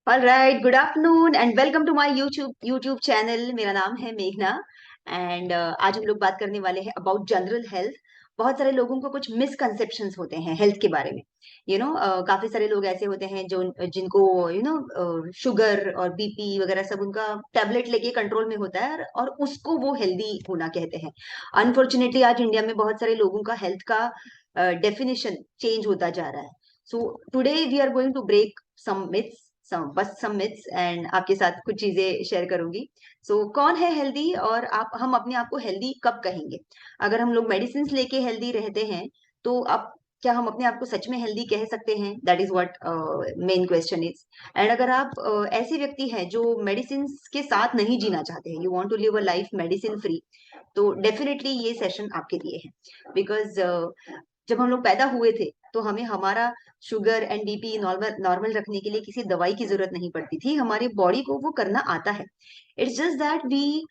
All right, good afternoon and welcome to my YouTube channel. मेरा नाम है मेघना एंड आज हम लोग बात करने वाले हैं अबाउट जनरल हेल्थ। बहुत सारे लोगों को कुछ मिसकंसेप्शंस होते हैं हेल्थ के बारे में। काफी सारे लोग ऐसे होते हैं जो जिनको शुगर और बीपी वगैरह सब उनका टैबलेट लेके कंट्रोल में होता है और उसको वो हेल्दी होना कहते हैं। अनफॉर्चुनेटली आज इंडिया में बहुत सारे लोगों का हेल्थ का डेफिनेशन चेंज होता जा रहा है। So today we are going to break some myths, some myths and आपके साथ कुछ चीजें शेयर करूंगी। कौन है हेल्दी और आप हम अपने आप को हेल्दी कब कहेंगे? अगर हम लोग मेडिसिन लेके हेल्दी रहते हैं तो अब क्या हम अपने आप को सच में हेल्दी कह सकते हैं? That is what main question is. And अगर आप ऐसे व्यक्ति हैं जो मेडिसिन के साथ नहीं जीना चाहते हैं, you want to live a life medicine free, तो डेफिनेटली ये सेशन आपके लिए है। बिकॉज जब हम लोग पैदा हुए थे तो हमें हमारा sugar and BP normal normal रखने के लिए किसी दवाई की जरूरत नहीं पड़ती थी, हमारी बॉडी को वो करना आता है। It's just that we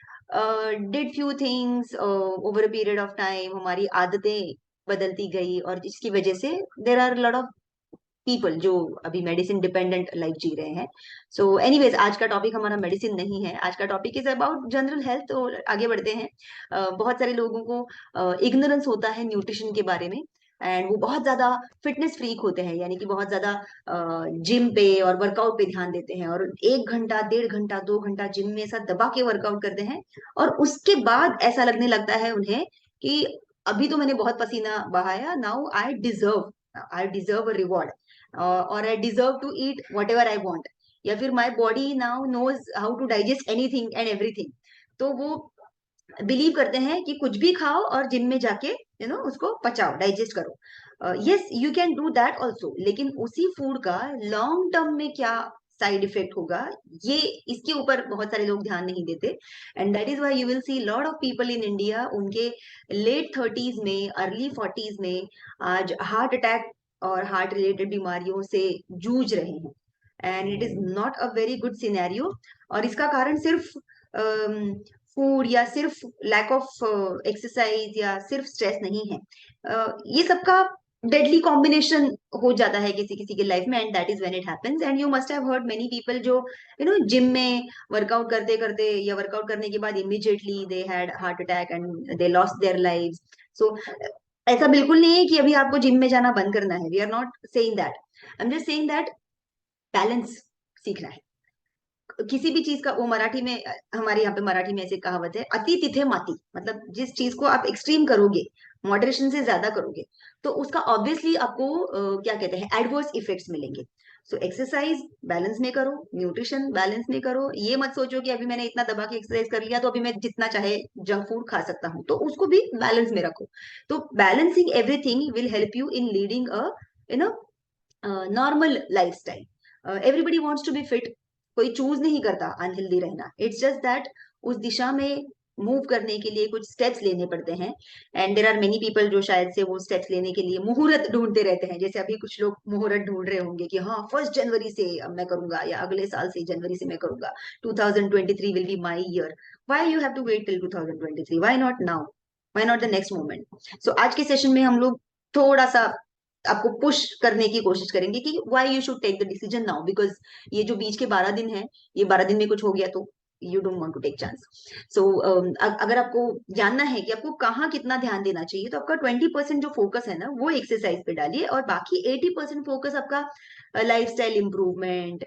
did few things over a period of time, हमारी आदतें बदलती गई और जिसकी वजह से there are lot of people जो अभी मेडिसिन डिपेंडेंट लाइफ जी रहे हैं। एनीवेज, आज का टॉपिक हमारा मेडिसिन नहीं है, आज का topic is about general health. तो आगे बढ़ते हैं। बहुत सारे लोगों को इग्नोरेंस होता है न्यूट्रिशन के बारे में एंड वो बहुत ज्यादा फिटनेस फ्रीक होते हैं, यानी कि बहुत ज्यादा जिम पे और वर्कआउट पे ध्यान देते हैं और 1 घंटा 1.5 घंटा 2 घंटा जिम में ऐसा दबा के वर्कआउट करते हैं और उसके बाद ऐसा लगने लगता है उन्हें कि अभी तो मैंने बहुत पसीना बहाया, now I deserve a reward और I deserve to eat whatever I want, या फिर my body now knows how to digest anything and everything. तो वो बिलीव करते हैं कि कुछ भी खाओ और जिम में जाके उसको पचाओ, डाइजेस्ट करो। Yes, you can do that also, लेकिन उसी फूड का लॉन्ग टर्म में क्या साइड इफेक्ट होगा, ये इसके ऊपर बहुत सारे लोग ध्यान नहीं देते। And that is why you will see lot of people in India उनके लेट 30s में, अर्ली 40s में आज हार्ट अटैक और हार्ट रिलेटेड बीमारियों से जूझ रहे हैं। And it is not a very good scenario. और इसका कारण सिर्फ फूड या सिर्फ लैक ऑफ एक्सरसाइज या सिर्फ स्ट्रेस नहीं है। ये सबका डेडली कॉम्बिनेशन हो जाता है किसी किसी की लाइफ में, and that is when it happens. And you must have heard many people जो जिम में वर्कआउट करते करते या वर्कआउट करने के बाद immediately they had heart attack and they lost their lives. So ऐसा बिल्कुल नहीं है कि अभी आपको जिम में जाना बंद करना है, we are not saying that. I am just saying that balance सीखना है किसी भी चीज का। वो मराठी में हमारे यहाँ पे मराठी में ऐसे कहावत है, अति तिथे माती। मतलब जिस चीज को आप एक्सट्रीम करोगे, मॉडरेशन से ज्यादा करोगे, तो उसका ऑब्वियसली आपको क्या कहते हैं, एडवर्स इफेक्ट्स मिलेंगे। एक्सरसाइज बैलेंस में करो, न्यूट्रिशन बैलेंस में करो। ये मत सोचो कि अभी मैंने इतना दबा के एक्सरसाइज कर लिया तो अभी मैं जितना चाहे जंक फूड खा सकता हूँ, तो उसको भी बैलेंस में रखो। तो balancing everything will help you in leading a you know normal life style. Everybody wants to be fit, कोई चूज नहीं करता अनहेल्दी रहना। इट्स जस्ट दैट उस दिशा में मूव करने के लिए कुछ स्टेप्स लेने पड़ते हैं। And there are many people जो शायद से वो स्टेप्स लेने के लिए मुहूर्त ढूंढते रहते हैं। जैसे अभी कुछ लोग मुहूर्त ढूंढ रहे होंगे कि हाँ, 1 जनवरी से अब मैं करूंगा या अगले साल से जनवरी से मैं करूंगा, 2023 will be my year. Why you have to wait till 2023? Why not now? Why not the next moment? आज के सेशन में हम लोग थोड़ा सा आपको पुश करने की कोशिश करेंगे कि why you should take the decision now, because ये जो बीच के 12 दिन है, ये 12 दिन में कुछ हो गया तो you don't want to take chance. So अगर आपको जानना है कि आपको कहाँ कितना ध्यान देना चाहिए, तो आपका 20% जो फोकस है ना, वो एक्सरसाइज पे डालिए और बाकी 80% फोकस आपका life style improvement,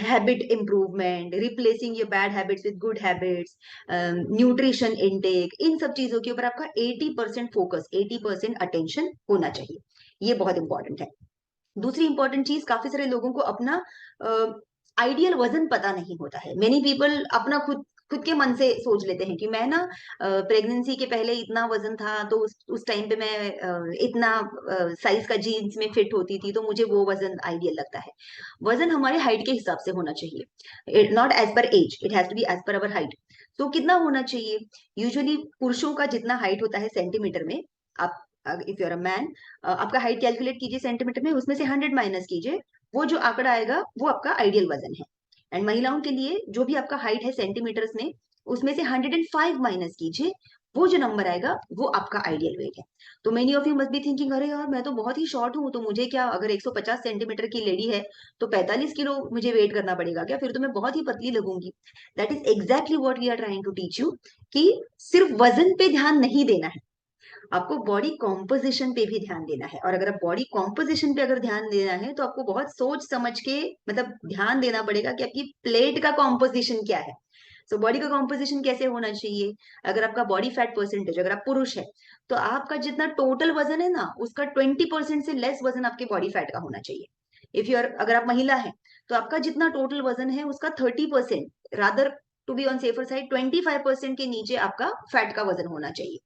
habit improvement, replacing your bad habits with good habits, nutrition intake, इन सब चीजों के ऊपर आपका 80% फोकस, 80% अटेंशन होना चाहिए। ये बहुत इंपॉर्टेंट है। दूसरी इंपॉर्टेंट चीज, काफी सारे लोगों को अपना आइडियल वजन पता नहीं होता है। मेनी पीपल अपना खुद खुद के मन से सोच लेते हैं कि मैं ना प्रेगनेंसी के पहले इतना वजन था, तो उस टाइम पे मैं इतना साइज का जीन्स में फिट होती थी, तो मुझे वो वजन आइडियल लगता है। वजन हमारे हाइट के हिसाब से होना चाहिए, not age per age, it has to be age per our height. तो कितना होना चाहिए? यूजुअली पुरुषों का जितना हाइट होता है सेंटीमीटर में, आप if you are a man, आपका हाइट कैलकुलेट कीजिए सेंटीमीटर में, उसमें से 100 माइनस कीजिए, वो जो आंकड़ा आएगा वो आपका आइडियल वजन है। एंड महिलाओं के लिए जो भी आपका हाइट है सेंटीमीटर्स में, उसमें से 105 माइनस कीजिए, वो जो नंबर आएगा वो आपका आइडियल वेट है। तो many of you must be thinking, अरे यार मैं तो बहुत ही शॉर्ट हूँ, तो मुझे क्या, अगर 150 सेंटीमीटर की लेडी है तो 45 किलो मुझे वेट करना पड़ेगा क्या, फिर तो मैं बहुत ही पतली लगूंगी। That is exactly what we are trying to teach you, कि सिर्फ वजन पे ध्यान नहीं देना है, आपको बॉडी कॉम्पोजिशन पे भी ध्यान देना है। और अगर आप बॉडी कॉम्पोजिशन पे अगर ध्यान देना है तो आपको बहुत सोच समझ के मतलब ध्यान देना पड़ेगा कि आपकी प्लेट का कॉम्पोजिशन क्या है। सो बॉडी का कॉम्पोजिशन कैसे होना चाहिए, अगर आपका बॉडी फैट परसेंटेज, अगर आप पुरुष है तो आपका जितना टोटल वजन है ना उसका 20% से लेस वजन आपके बॉडी फैट का होना चाहिए। इफ यू आर, अगर आप महिला है तो आपका जितना टोटल वजन है उसका 30%, rather to be on safer side 25% के नीचे आपका फैट का वजन होना चाहिए।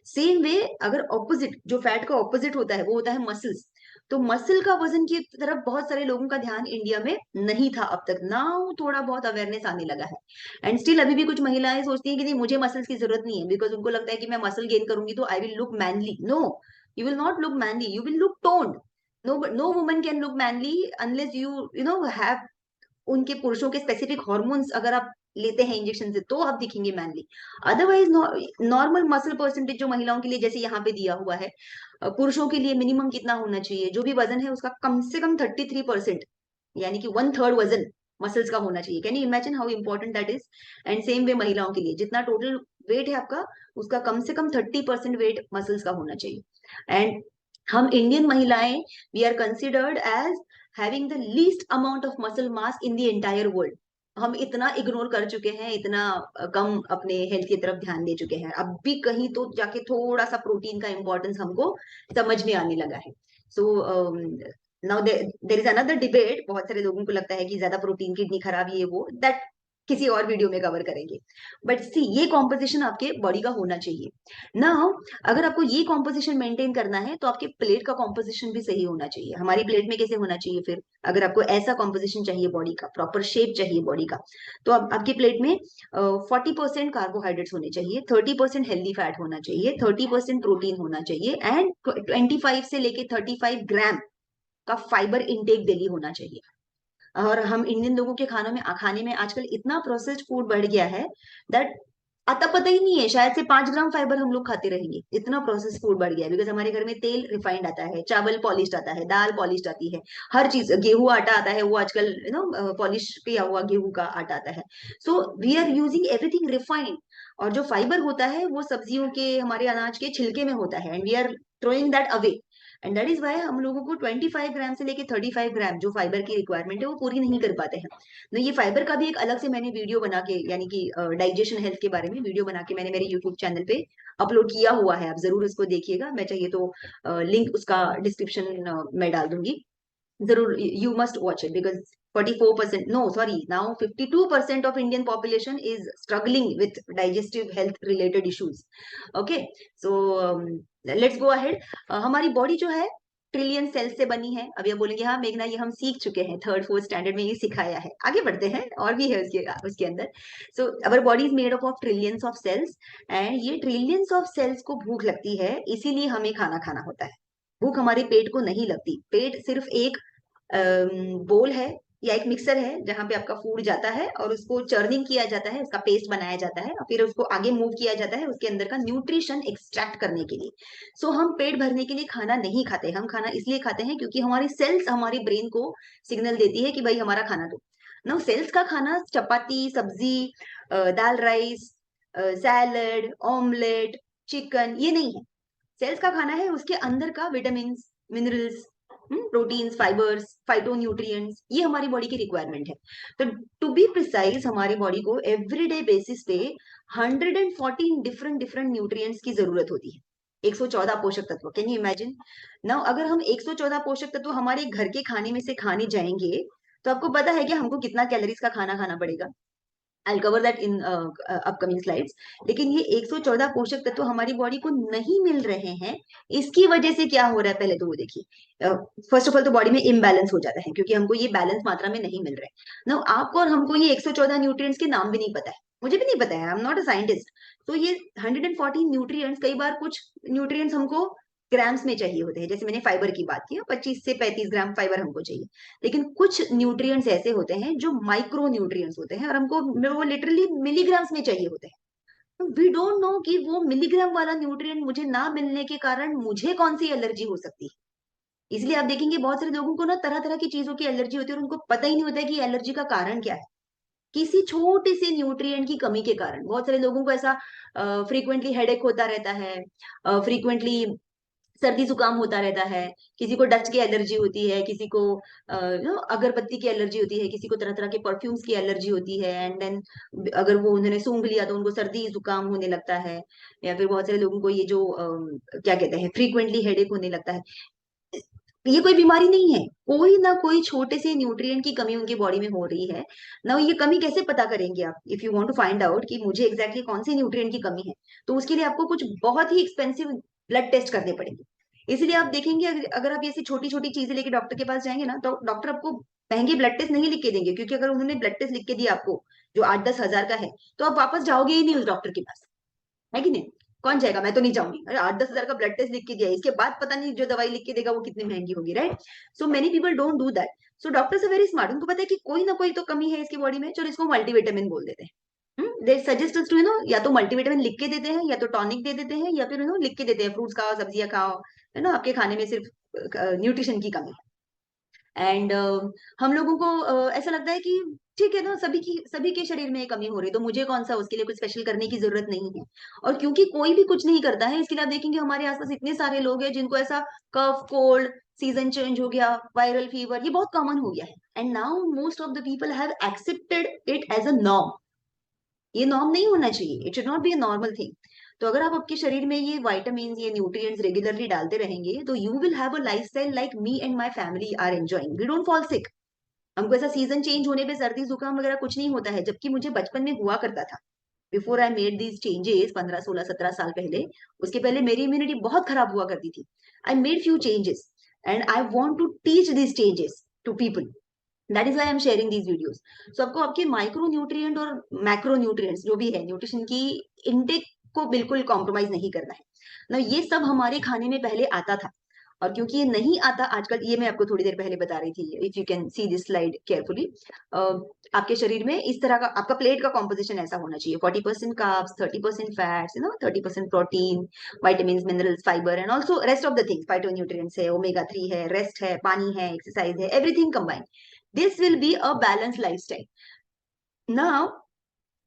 सेम वे, अगर ऑपोजिट, जो फैट का ऑपोजिट होता है वो होता है मसल्स, तो मसल का वजन की तरफ बहुत सारे लोगों का ध्यान इंडिया में नहीं था अब तक, नाउ थोड़ा बहुत अवेयरनेस आने लगा है। एंड स्टिल अभी भी कुछ महिलाएं सोचती हैं कि नहीं मुझे मसल्स की जरूरत नहीं है, बिकॉज उनको लगता है कि मैं मसल गेन करूंगी तो I will look manly. No, you will not look manly, you will look toned. No woman can look manly unless you know have उनके पुरुषों के स्पेसिफिक हॉर्मोन्स अगर आप लेते हैं इंजेक्शन से तो आप दिखेंगे manly. Otherwise normal muscle percentage जो महिलाओं के लिए जैसे यहाँ पे दिया हुआ है, पुरुषों के लिए मिनिमम कितना होना चाहिए, जो भी वजन है उसका कम से कम 33%, यानी कि 1/3 वजन मसल्स का होना चाहिए। Can you imagine how important that is. And same way महिलाओं के लिए जितना टोटल वेट है आपका उसका कम से कम 30% वेट मसल्स का होना चाहिए। एंड हम इंडियन महिलाएं, we are considered as having the least amount of muscle mass in the entire world. हम इतना इग्नोर कर चुके हैं, इतना कम अपने हेल्थ की तरफ ध्यान दे चुके हैं, अब भी कहीं तो जाके थोड़ा सा प्रोटीन का इंपॉर्टेंस हमको समझ में आने लगा है। So now there is another debate, बहुत सारे लोगों को लगता है कि ज्यादा प्रोटीन किडनी खराब, ये वो, दैट किसी और वीडियो में कवर करेंगे। बट सी, ये कॉम्पोजिशन आपके बॉडी का होना चाहिए ना। अगर आपको ये कॉम्पोजिशन मेंटेन करना है तो आपके प्लेट का कॉम्पोजिशन भी सही होना चाहिए। हमारी प्लेट में कैसे होना चाहिए फिर, अगर आपको ऐसा कॉम्पोजिशन चाहिए बॉडी का, प्रॉपर शेप चाहिए बॉडी का, तो आपकी प्लेट में 40% कार्बोहाइड्रेट्स होने चाहिए, 30% हेल्दी फैट होना चाहिए, 30% प्रोटीन होना चाहिए, एंड 25 से लेके 35 ग्राम का फाइबर इंटेक डेली होना चाहिए। और हम इंडियन लोगों के खानों में, खाने में आजकल इतना प्रोसेस्ड फूड बढ़ गया है दैट अता पता ही नहीं है, शायद से 5 ग्राम फाइबर हम लोग खाते रहेंगे, इतना प्रोसेस फूड बढ़ गया है। बिकॉज हमारे घर में तेल रिफाइंड आता है, चावल पॉलिश्ड आता है, दाल पॉलिश्ड आती है, हर चीज, गेहूं आटा आता है वो आजकल यू नो पॉलिश किया हुआ गेहूं का आटा आता है। So we are using everything refined. और जो फाइबर होता है वो सब्जियों के, हमारे अनाज के छिलके में होता है, and we are throwing that away. And that is why हम लोगों को 25 ग्राम से लेके 35 ग्राम जो फाइबर की रिक्वायरमेंट है वो पूरी नहीं कर पाते हैं। तो ये फाइबर का भी एक अलग से मैंने वीडियो बना के, यानी कि डाइजेशन हेल्थ के बारे में वीडियो बना के मैंने मेरे यूट्यूब चैनल पे अपलोड किया हुआ है, आप जरूर उसको देखिएगा, मैं चाहिए तो लिंक उसका डिस्क्रिप्शन में डाल दूंगी, जरूर you must watch it. Because 44%, no sorry, now 52% of Indian population is struggling with digestive health related issues. Okay, so let's go ahead. हमारी बॉडी जो है ट्रिलियन सेल्स से बनी है। अब ये बोलेंगे हाँ मेघना ये हम सीख चुके हैं, थर्ड फोर्थ स्टैंडर्ड में ये सिखाया है, आगे बढ़ते हैं, और भी है उसके उसके अंदर। So our body is made up of trillions of cells, and ये ट्रिलियंस ऑफ सेल्स को भूख लगती है, इसीलिए हमें खाना खाना होता है। भूख हमारे पेट को नहीं लगती, पेट सिर्फ एक बोल है या एक मिक्सर है जहां पे आपका फूड जाता है और उसको चर्निंग किया जाता है, उसका पेस्ट बनाया जाता है और फिर उसको आगे मूव किया जाता है उसके अंदर का न्यूट्रिशन एक्सट्रैक्ट करने के लिए। सो हम पेट भरने के लिए खाना नहीं खाते, हम खाना इसलिए खाते हैं क्योंकि हमारी सेल्स हमारे ब्रेन को सिग्नल देती है कि भाई हमारा खाना दो। नो, सेल्स का खाना चपाती, सब्जी, दाल राइस, सैलड, ऑमलेट, चिकन, ये नहीं है। सेल्स का खाना है उसके अंदर का vitamin, minerals, proteins, fibres, phyto nutrients, ये हमारी बॉडी की रिक्वायरमेंट है। तो टू बी प्रिसाइज हमारी बॉडी को एवरीडे बेसिस पे 114 डिफरेंट डिफरेंट न्यूट्रिएंट्स की जरूरत होती है, 114 पोषक तत्व। कैन यू इमेजिन नाउ, अगर हम 114 पोषक तत्व हमारे घर के खाने में से खाने जाएंगे तो आपको पता है कि हमको कितना कैलोरीज का खाना खाना पड़ेगा। I cover that in upcoming slides. लेकिन ये 114 पोषक तत्व हमारी बॉडी को नहीं मिल रहे हैं, इसकी वजह से क्या हो रहा है पहले तो वो देखिए। फर्स्ट ऑफ ऑल तो बॉडी में इम्बैलेंस हो जाता है क्योंकि हमको ये बैलेंस मात्रा में नहीं मिल रहे ना। आपको और हमको ये 114 न्यूट्रिएंट्स के नाम भी नहीं पता है, मुझे भी नहीं पता है, I am not a scientist. तो ये 114 न्यूट्रिएंट्स, कई बार कुछ न्यूट्रिएंट्स हमको ग्राम्स में चाहिए होते हैं, जैसे मैंने फाइबर की बात की, 25 से 35 ग्राम फाइबर हमको चाहिए। लेकिन कुछ न्यूट्रिएंट्स ऐसे होते हैं जो माइक्रो न्यूट्रिएंट्स होते हैं और हमको वो लिटरली मिलीग्राम्स में चाहिए होते हैं। वी डोंट नो कि वो मिलीग्राम वाला न्यूट्रिएंट मुझे ना मिलने के कारण मुझे कौन सी एलर्जी हो सकती है। इसलिए आप देखेंगे बहुत सारे लोगों को ना तरह तरह की चीजों की एलर्जी होती है और उनको पता ही नहीं होता है कि एलर्जी का कारण क्या है। किसी छोटे से न्यूट्रिएंट की कमी के कारण बहुत सारे लोगों को ऐसा फ्रीक्वेंटली हेडेक होता रहता है, फ्रीक्वेंटली सर्दी जुकाम होता रहता है, किसी को डस्ट की एलर्जी होती है, किसी को अगरबत्ती की एलर्जी होती है, किसी को तरह तरह के परफ्यूम्स की एलर्जी होती है, एंड देन अगर वो उन्होंने सूंघ लिया तो उनको सर्दी जुकाम होने लगता है। या फिर बहुत सारे लोगों को ये जो क्या कहते हैं, फ्रीक्वेंटली हेडेक होने लगता है। ये कोई बीमारी नहीं है, कोई ना कोई छोटे से न्यूट्रिएंट की कमी उनकी बॉडी में हो रही है ना। ये कमी कैसे पता करेंगे आप? If you want to find out कि मुझे एग्जैक्टली exactly कौन सी न्यूट्रिएंट की कमी है, तो उसके लिए आपको कुछ बहुत ही एक्सपेंसिव ब्लड टेस्ट करने पड़ेंगे। इसलिए आप देखेंगे अगर आप ऐसी छोटी छोटी चीजें लेके डॉक्टर के पास जाएंगे ना, तो डॉक्टर आपको महंगे ब्लड टेस्ट नहीं लिख के देंगे, क्योंकि अगर उन्होंने ब्लड टेस्ट लिख के दिया आपको जो 8-10 हजार का है, तो आप वापस जाओगे ही नहीं उस डॉक्टर के पास, है कि नहीं? कौन जाएगा? मैं तो नहीं जाऊंगी। अरे 8-10 हजार का ब्लड टेस्ट लिख के दिया है, इसके बाद पता नहीं जो दवाई लिख के देगा वो कितनी महंगी होगी, right? So many people don't do that. So doctors are very smart, उनको पता है कि कोई ना कोई तो कमी है इसकी बॉडी में, चलो इसको मल्टीविटामिन बोल देते हैं। दे सजेस्ट अस टू या तो मल्टीविटामिन लिख के देते हैं, या तो टॉनिक दे देते हैं, या फिर लिख के देते हैं फ्रूट्स खाओ, सब्जियां खाओ, है ना, आपके खाने में सिर्फ न्यूट्रिशन की कमी है। एंड हम लोगों को ऐसा लगता है कि ठीक है ना, सभी के शरीर में ये कमी हो रही है, तो मुझे कौन सा, उसके लिए कुछ स्पेशल करने की जरूरत नहीं है। और क्योंकि कोई भी कुछ नहीं करता है, इसके लिए आप देखेंगे हमारे आसपास इतने सारे लोग हैं जिनको ऐसा कफ कोल्ड, सीजन चेंज हो गया, वायरल फीवर, ये बहुत कॉमन हो गया है। And now most of the people have accepted it as a norm. ये नॉर्म नहीं होना चाहिए, it should not be a normal thing. तो अगर आप आपके शरीर में ये वाइटामिन, ये न्यूट्रिएंट्स रेगुलरली डालते रहेंगे, तो you will have a lifestyle like me and my family are enjoying. We don't fall sick. हमको ऐसा सीजन चेंज होने पे सर्दी जुकाम वगैरह कुछ नहीं होता है, जबकि मुझे बचपन में हुआ करता था। Before I made these changes, 15-16-17 साल पहले, उसके पहले मेरी इम्यूनिटी बहुत खराब हुआ करती थी। I made few changes and I want to teach these changes to people. That is why I am sharing these videos. So आपको आपके माइक्रो न्यूट्रिएंट और मैक्रो न्यूट्रिएंट्स जो भी है न्यूट्रिशन की इनटेक को बिल्कुल कॉम्प्रोमाइज नहीं करना है ना। ये सब हमारे खाने में पहले आता था, और क्योंकि ये नहीं आता आजकल, ये मैं आपको थोड़ी देर पहले बता रही थी, if you can see this slide carefully, आपके शरीर में इस तरह का आपका प्लेट का कॉम्पोजिशन ऐसा होना चाहिए: 40% carbs, 30% fats, 30% protein, vitamin, minerals, fibre, and also rest of the things, phytonutrients है, ओमेगा 3 है, रेस्ट है, पानी है, एक्सरसाइज है, everything combined. This will be a balance lifestyle. Now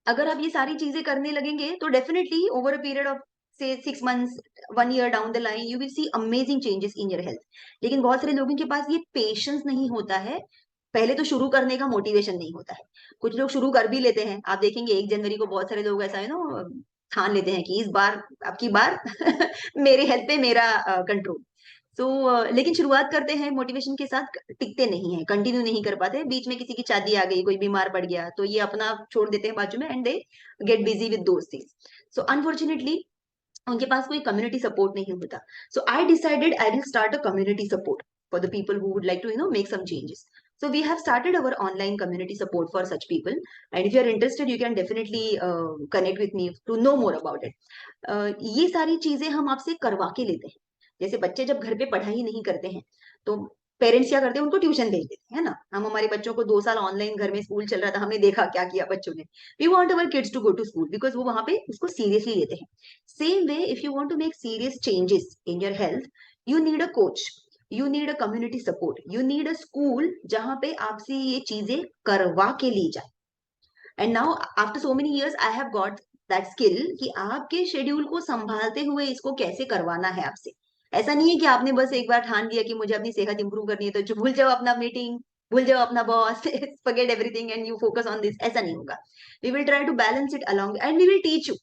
अगर आप ये सारी चीजें करने लगेंगे, तो definitely over a period of से 6 months, 1 year down the line, you will see amazing changes in your health. लेकिन बहुत सारे लोगों के पास ये पेशेंस नहीं होता है, पहले तो शुरू करने का मोटिवेशन नहीं होता है। कुछ लोग शुरू कर भी लेते हैं, आप देखेंगे 1 जनवरी को बहुत सारे लोग ऐसा है ना, ठान लेते हैं कि इस बार, अब की बार मेरे हेल्थ पे मेरा कंट्रोल। सो लेकिन शुरुआत करते हैं मोटिवेशन के साथ, टिकते नहीं है, कंटिन्यू नहीं कर पाते, बीच में किसी की शादी आ गई, कोई बीमार पड़ गया, तो ये अपना छोड़ देते हैं बाजू में, and they get busy with those things. So unfortunately उनके पास कोई कम्युनिटी सपोर्ट नहीं होता। So I decided I will start a community support for the people who would like to make some changes. So we have started our online community support for such people, and if you are interested, you can definitely connect with me to know more about it. ये सारी चीजें हम आपसे करवा के लेते हैं। जैसे बच्चे जब घर पे पढ़ाई नहीं करते हैं, तो पेरेंट्स क्या करते हैं, उनको ट्यूशन भेज देते हैं, है ना। हम हमारे बच्चों को 2 साल ऑनलाइन घर में स्कूल चल रहा था, हमने देखा क्या किया बच्चों ने। We want our kids to go to school because वो वहां पे उसको सीरियसली लेते हैं। Same way, if you want to make serious changes in your health, you need a coach, you need a community support, you need a school जहां पे आपसे ये चीजें करवा के ली जाए। And now after so many years I have got that skill कि आपके शेड्यूल को संभालते हुए इसको कैसे करवाना है आपसे। ऐसा नहीं है कि आपने बस एक बार ठान लिया कि मुझे अपनी सेहत इंप्रूव करनी है, तो जो भूल जाओ अपना मीटिंग, भूल जाओ अपना boss, forget everything and you focus on this. ऐसा नहीं होगा। We will try to balance it along and we will teach you,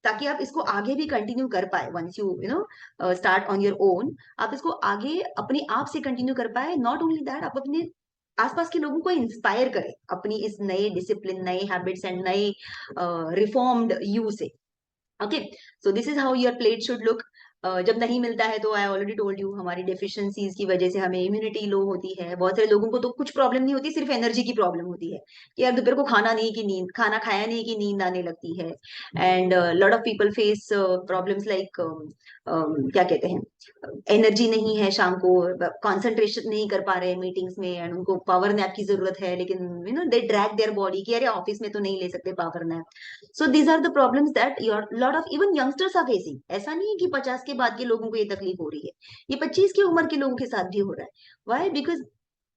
ताकि आप इसको आगे भी कंटिन्यू कर पाए। Once you know start on your own, आप इसको आगे अपने आप से कंटिन्यू कर पाए। नॉट ओनली दैट, आप अपने आसपास के लोगों को इंस्पायर करें अपनी इस नए डिसिप्लिन, नए हैबिट्स एंड नए रिफॉर्म्ड यू से। Okay, so this is how your plate should look. जब नहीं मिलता है तो आई ऑलरेडी टोल्ड यू, हमारी डेफिशिएंसीज की वजह से हमें इम्यूनिटी लो होती है। बहुत सारे लोगों को तो कुछ प्रॉब्लम नहीं होती, सिर्फ एनर्जी की प्रॉब्लम होती है कि यार दोपहर को खाना खाया नहीं कि नींद आने लगती है। And lot of people face problems like क्या कहते हैं, एनर्जी नहीं है शाम को, कंसंट्रेशन नहीं कर पा रहे मीटिंग्स में, एंड उनको पावर नैप की जरूरत है, लेकिन दे ड्रैग देयर बॉडी कि अरे ऑफिस में तो नहीं ले सकते power nap. So these are the problems that your lot of even youngsters are facing. ऐसा नहीं है कि 50 के बाद के लोगों को ये तकलीफ हो रही है, ये 25 की उम्र के लोगों के साथ भी हो रहा है। वाई? बिकॉज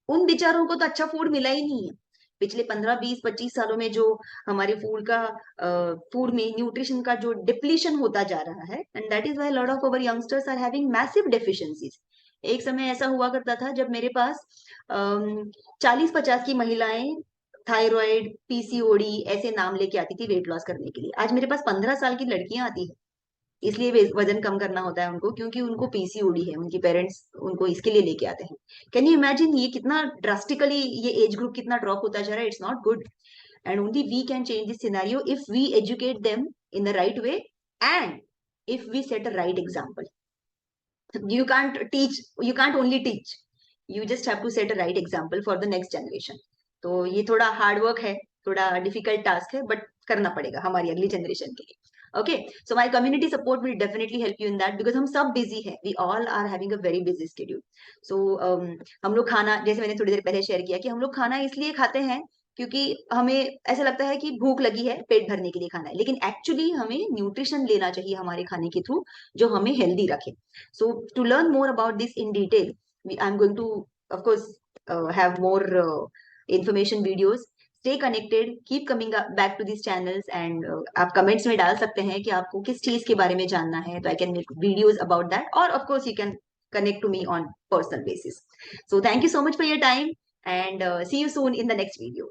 उन बेचारों को तो अच्छा फूड मिला ही नहीं है। पिछले 15 20 25 सालों में जो हमारे फूड में न्यूट्रिशन का जो डिप्लीशन होता जा रहा है, and that is why lot of our youngsters are having massive deficiencies. एक समय ऐसा हुआ करता था जब मेरे पास 40 50 की महिलाएं थायराइड, पीसीओडी ऐसे नाम लेके आती थी वेट लॉस करने के लिए। आज मेरे पास 15 साल की लड़कियां आती है, इसलिए वजन कम करना होता है उनको, क्योंकि उनको पीसीओडी है, उनकी पेरेंट्स उनको इसके लिए लेके आते हैं। कैन यू इमेजिन ये कितना ड्रास्टिकली, ये एज ग्रुप कितना ड्रॉप होता जा रहा है? It's not good, and only we can change this scenario if we educate them in the right way, and if we set a right example. You can't only teach, you just have to set a right example for the next generation. तो ये थोड़ा hard work है, थोड़ा difficult task है, but करना पड़ेगा हमारी अगली जनरेशन के लिए। Okay, so my community support will definitely help you in that, because हम सब बिजी है, we all are having a very busy schedule. So हम लोग खाना, जैसे मैंने थोड़ी देर पहले शेयर किया, कि हम लोग खाना इसलिए खाते हैं क्योंकि हमें ऐसा लगता है कि भूख लगी है, पेट भरने के लिए खाना है, लेकिन एक्चुअली हमें न्यूट्रिशन लेना चाहिए हमारे खाने के थ्रू, जो हमें हेल्दी रखे। So to learn more about this in detail, I'm going to, of course, have more information videos. Stay connected, keep coming back to these channels, and आप comments में डाल सकते हैं कि आपको किस चीज के बारे में जानना है, तो I can make videos about that, or of course you can connect to me on personal basis. So thank you so much for your time, and see you soon in the next video.